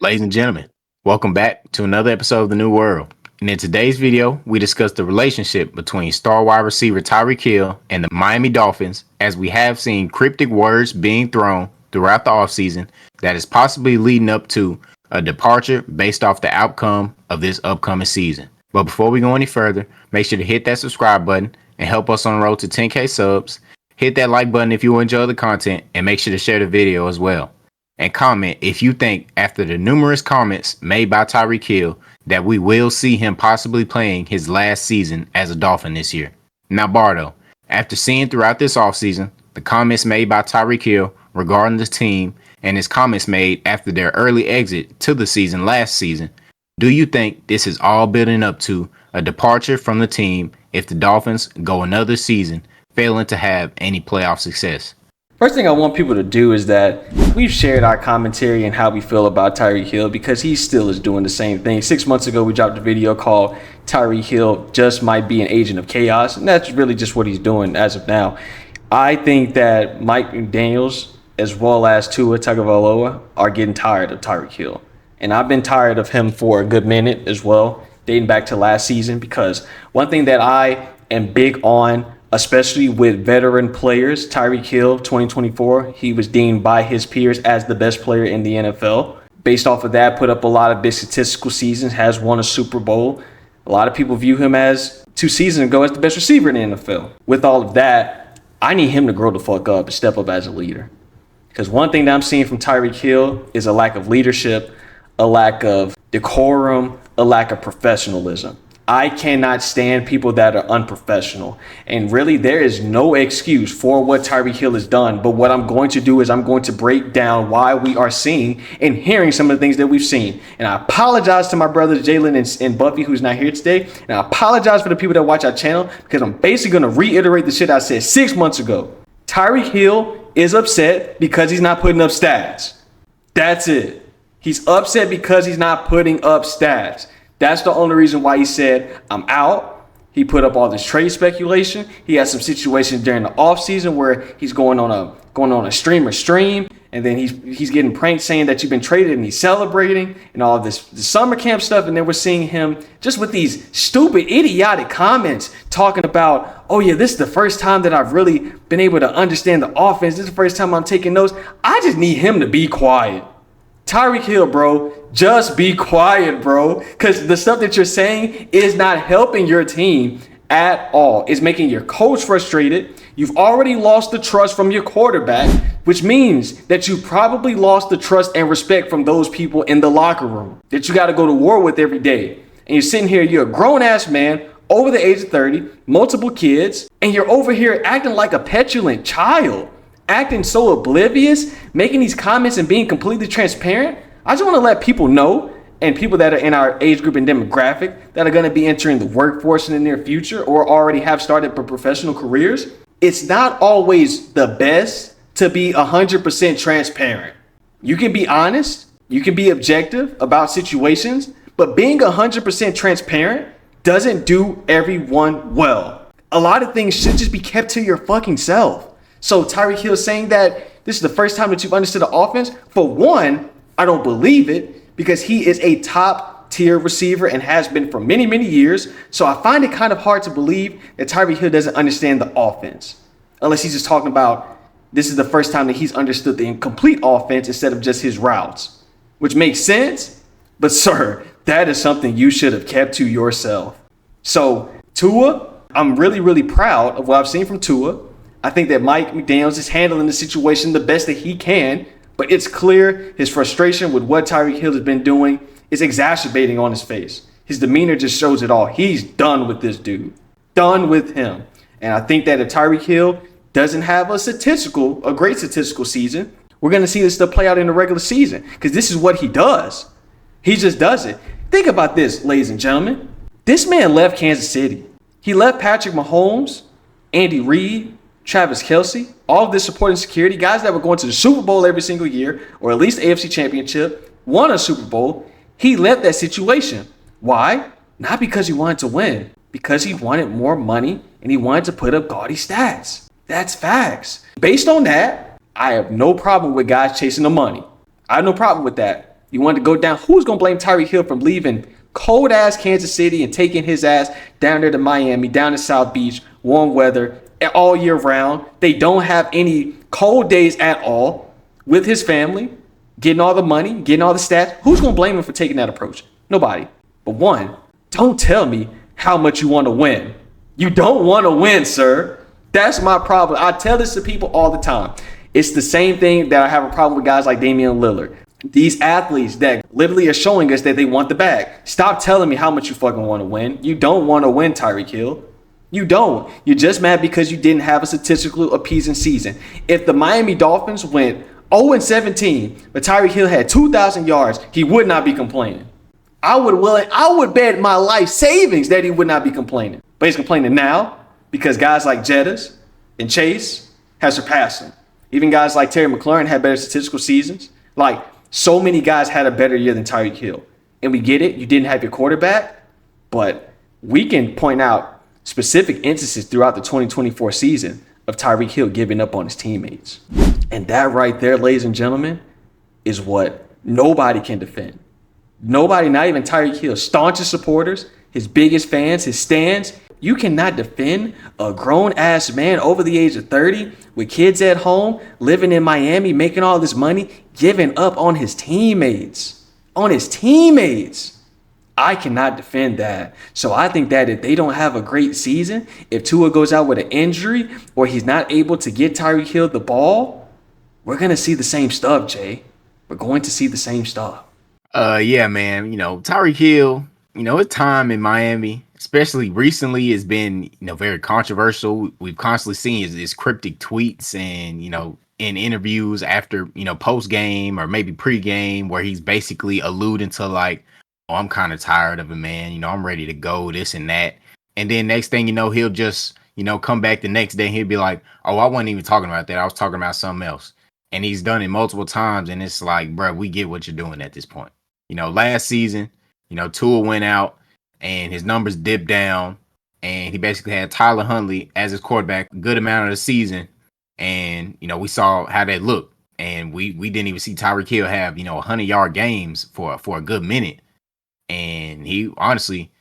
Ladies and gentlemen, welcome back to another episode of The New World. And in today's video, we discuss the relationship between star wide receiver Tyreek Hill and the Miami Dolphins, as we have seen cryptic words being thrown throughout the offseason that is possibly leading up to a departure based off the outcome of this upcoming season. But before we go any further, make sure to hit that subscribe button and help us on the road to 10K subs. Hit that like button if you enjoy the content, and make sure to share the video as well. And comment if you think, after the numerous comments made by Tyreek Hill, that we will see him possibly playing his last season as a Dolphin this year. Now, Bardo, after seeing throughout this offseason the comments made by Tyreek Hill regarding the team and his comments made after their early exit to the season last season, do you think this is all building up to a departure from the team if the Dolphins go another season failing to have any playoff success? First thing I want people to do is that we've shared our commentary and how we feel about Tyreek Hill, because he still is doing the same thing. 6 months ago, we dropped a video called Tyreek Hill Just Might Be an Agent of Chaos, and that's really just what he's doing as of now. I think that Mike McDaniels, as well as Tua Tagovailoa, are getting tired of Tyreek Hill. And I've been tired of him for a good minute as well, dating back to last season, because one thing that I am big on, especially with veteran players, Tyreek Hill, 2024, he was deemed by his peers as the best player in the NFL. Based off of that, put up a lot of big statistical seasons, has won a Super Bowl. A lot of people view him as 2 seasons ago as the best receiver in the NFL. With all of that, I need him to grow the fuck up and step up as a leader. Because one thing that I'm seeing from Tyreek Hill is a lack of leadership, a lack of decorum, a lack of professionalism. I cannot stand people that are unprofessional. And really, there is no excuse for what Tyreek Hill has done. But what I'm going to do is I'm going to break down why we are seeing and hearing some of the things that we've seen. And I apologize to my brothers Jalen and Buffy, who's not here today. And I apologize for the people that watch our channel, because I'm basically going to reiterate the shit I said 6 months ago. Tyreek Hill is upset because he's not putting up stats. That's it. He's upset because he's not putting up stats. That's the only reason why he said, I'm out. He put up all this trade speculation. He had some situations during the offseason where he's going on a stream, and then he's getting pranked saying that you've been traded, and he's celebrating and all of this the summer camp stuff. And then we're seeing him just with these stupid, idiotic comments talking about, oh yeah, this is the first time that I've really been able to understand the offense. This is the first time I'm taking notes. I just need him to be quiet. Tyreek Hill, bro, just be quiet, bro, because the stuff that you're saying is not helping your team at all. It's making your coach frustrated. You've already lost the trust from your quarterback, which means that you probably lost the trust and respect from those people in the locker room that you got to go to war with every day. And you're sitting here, you're a grown-ass man, over the age of 30, multiple kids, and you're over here acting like a petulant child. Acting so oblivious, making these comments and being completely transparent. I just want to let people know, and people that are in our age group and demographic that are going to be entering the workforce in the near future or already have started professional careers, it's not always the best to be 100% transparent. You can be honest, you can be objective about situations, but being 100% transparent doesn't do everyone well. A lot of things should just be kept to your fucking self. So Tyreek Hill saying that this is the first time that you've understood the offense, for one, I don't believe it, because he is a top tier receiver and has been for many, many years. So I find it kind of hard to believe that Tyreek Hill doesn't understand the offense, unless he's just talking about this is the first time that he's understood the complete offense instead of just his routes, which makes sense. But sir, that is something you should have kept to yourself. So Tua, I'm really, really proud of what I've seen from Tua. I think that Mike McDaniels is handling the situation the best that he can, but it's clear his frustration with what Tyreek Hill has been doing is exacerbating on his face. His demeanor just shows it all. He's done with this dude. Done with him. And I think that if Tyreek Hill doesn't have a great statistical season, we're going to see this stuff play out in the regular season, because this is what he does. He just does it. Think about this, ladies and gentlemen. This man left Kansas City. He left Patrick Mahomes, Andy Reid, Travis Kelce, all of this supporting security, guys that were going to the Super Bowl every single year, or at least the AFC Championship, won a Super Bowl. He left that situation. Why? Not because he wanted to win, because he wanted more money and he wanted to put up gaudy stats. That's facts. Based on that, I have no problem with guys chasing the money. I have no problem with that. You wanted to go down. Who's going to blame Tyreek Hill from leaving cold ass Kansas City and taking his ass down there to Miami, down to South Beach, warm weather all year round? They don't have any cold days at all with his family, getting all the money, getting all the stats. Who's going to blame him for taking that approach? Nobody. But one, don't tell me how much you want to win. You don't want to win, sir. That's my problem. I tell this to people all the time. It's the same thing that I have a problem with guys like Damian Lillard. These athletes that literally are showing us that they want the bag. Stop telling me how much you fucking want to win. You don't want to win, Tyreek Hill. You don't. You're just mad because you didn't have a statistical appeasing season. If the Miami Dolphins went 0-17, but Tyreek Hill had 2,000 yards, he would not be complaining. I would bet my life savings that he would not be complaining. But he's complaining now because guys like Jettas and Chase have surpassed him. Even guys like Terry McLaurin had better statistical seasons. Like, so many guys had a better year than Tyreek Hill. And we get it. You didn't have your quarterback. But we can point out specific instances throughout the 2024 season of Tyreek Hill giving up on his teammates. And that right there, ladies and gentlemen, is what nobody can defend. Nobody, not even Tyreek Hill, staunchest supporters, his biggest fans, his stands. You cannot defend a grown-ass man over the age of 30 with kids at home, living in Miami, making all this money, giving up on his teammates. On his teammates. I cannot defend that. So I think that if they don't have a great season, if Tua goes out with an injury or he's not able to get Tyreek Hill the ball, we're going to see the same stuff, Jay. We're going to see the same stuff. Yeah, man. Tyreek Hill, his time in Miami, especially recently, has been, very controversial. We've constantly seen his cryptic tweets and, in interviews after, post game or maybe pre-game where he's basically alluding to like, oh, I'm kind of tired of it, man. I'm ready to go, this and that. And then next thing you know, he'll just, come back the next day and he'll be like, oh, I wasn't even talking about that. I was talking about something else. And he's done it multiple times. And it's like, bro, we get what you're doing at this point. Last season, Tua went out and his numbers dipped down and he basically had Tyler Huntley as his quarterback a good amount of the season. And, we saw how that looked. And we didn't even see Tyreek Hill have, 100-yard games for a good minute. And he honestly,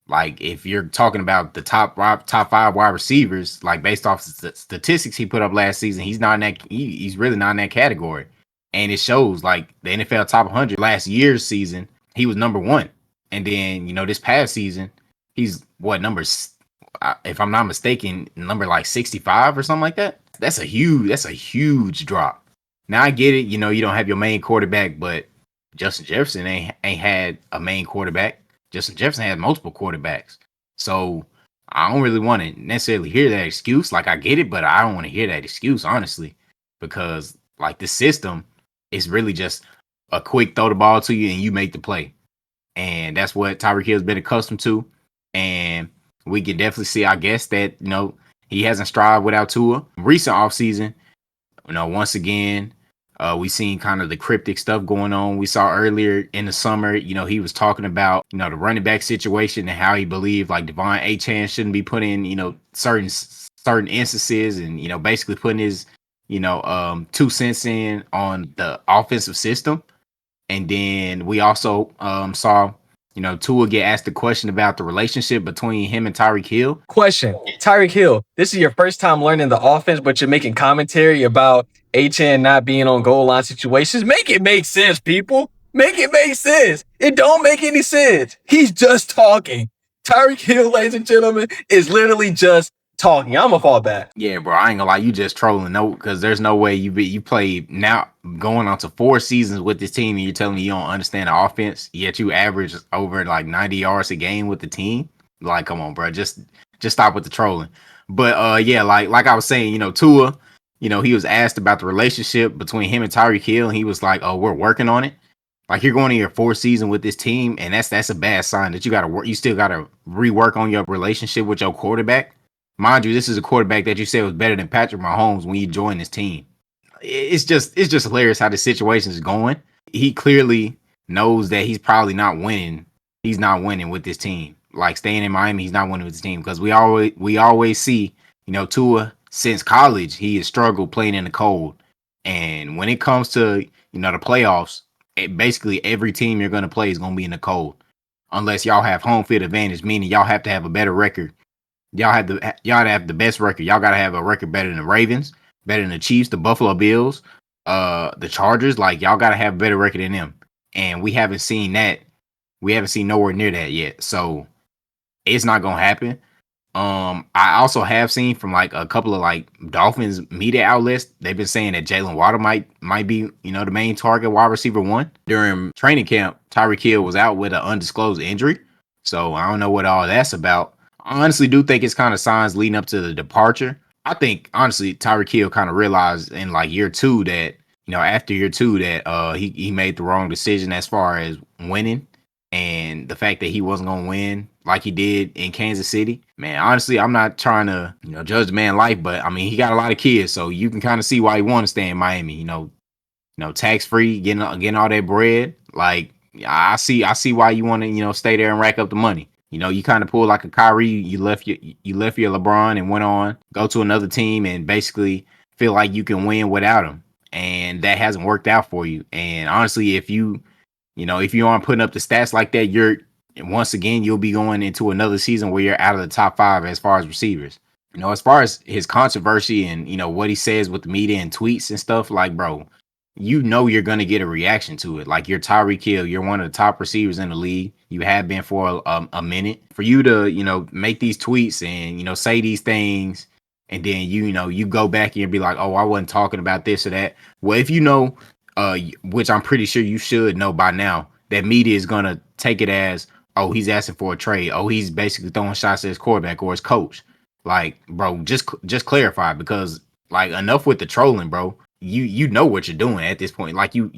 like, if you're talking about the top 5 wide receivers, like based off the statistics he put up last season, he's not in that. He's really not in that category. And it shows, like, the NFL top 100 last year's season, he was number 1. And then, this past season, he's if I'm not mistaken, number like 65 or something like that. That's a huge drop. Now I get it, you don't have your main quarterback, but Justin Jefferson ain't had a main quarterback. Justin Jefferson had multiple quarterbacks. So I don't really want to necessarily hear that excuse. Like, I get it, but I don't want to hear that excuse, honestly, because like the system is really just a quick throw the ball to you and you make the play. And that's what Tyreek Hill has been accustomed to. And we can definitely see, I guess, that, he hasn't strived without Tua. Recent offseason, once again, we seen kind of the cryptic stuff going on. We saw earlier in the summer, he was talking about, the running back situation and how he believed like Devon Achane shouldn't be put in, certain instances and, basically putting his, 2 cents in on the offensive system. And then we also saw, Tua get asked a question about the relationship between him and Tyreek Hill. Question, Tyreek Hill, this is your first time learning the offense, but you're making commentary about HN not being on goal line situations. Make it make sense, people. Make it make sense. It don't make any sense. He's just talking. Tyreek Hill, ladies and gentlemen, is literally just talking. I'm gonna fall back. Yeah, bro, I ain't gonna lie, you just trolling. No, because there's no way you played now going on to 4 seasons with this team and you're telling me you don't understand the offense, yet you average over like 90 yards a game with the team. Like, come on, bro, just stop with the trolling. But yeah, like I was saying, Tua, he was asked about the relationship between him and Tyreek Hill, and he was like, "Oh, we're working on it." Like, you're going to your 4th season with this team, and that's a bad sign that you gotta work. You still gotta rework on your relationship with your quarterback. Mind you, this is a quarterback that you said was better than Patrick Mahomes when you joined this team. It's just hilarious how the situation is going. He clearly knows that he's probably not winning. He's not winning with this team. Like, staying in Miami, he's not winning with this team because we always see, Tua since college, he has struggled playing in the cold. And when it comes to, the playoffs, basically every team you're gonna play is gonna be in the cold, unless y'all have home field advantage, meaning y'all have to have a better record. Y'all have the best record. Y'all gotta have a record better than the Ravens, better than the Chiefs, the Buffalo Bills, the Chargers. Like y'all gotta have a better record than them, and we haven't seen that. We haven't seen nowhere near that yet. So it's not gonna happen. I also have seen from like a couple of like Dolphins media outlets, they've been saying that Jalen Waddle might be, the main target wide receiver one. During training camp, Tyreek Hill was out with an undisclosed injury. So I don't know what all that's about. I honestly do think it's kind of signs leading up to the departure. I think honestly Tyreek Hill kind of realized in like year two that, after year two that he made the wrong decision as far as winning, and the fact that he wasn't gonna win like he did in Kansas City. Man, honestly, I'm not trying to, judge the man's life, but I mean, he got a lot of kids, so you can kind of see why he want to stay in Miami. Tax free, getting all that bread. Like, I see why you want to, stay there and rack up the money. You kind of pull like a Kyrie. You left your LeBron and went on go to another team and basically feel like you can win without him, and that hasn't worked out for you. And honestly, if you aren't putting up the stats like that, once again you'll be going into another season where you're out of the top five as far as receivers. As far as his controversy and what he says with the media and tweets and stuff, like, bro, you're gonna get a reaction to it. Like, you're Tyreek Hill, you're one of the top receivers in the league. You have been for a minute. For you to make these tweets and say these things, and then you go back and be like, oh, I wasn't talking about this or that. Well, if which I'm pretty sure you should know by now, that media is gonna take it as, oh, he's asking for a trade. Oh, he's basically throwing shots at his quarterback or his coach. Like, bro, just clarify, because like, enough with the trolling, bro. You know what you're doing at this point. Like, you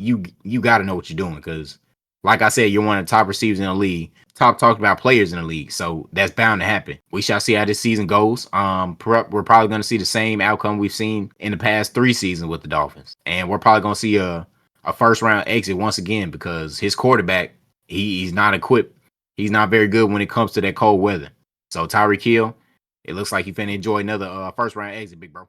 got to know what you're doing, because like I said, you're one of the top receivers in the league, top talked about players in the league. So that's bound to happen. We shall see how this season goes. We're probably going to see the same outcome we've seen in the past 3 seasons with the Dolphins, and we're probably going to see a first round exit once again, because his quarterback, he's not equipped. He's not very good when it comes to that cold weather. So Tyreek Hill, it looks like you finna enjoy another first round exit, big bro.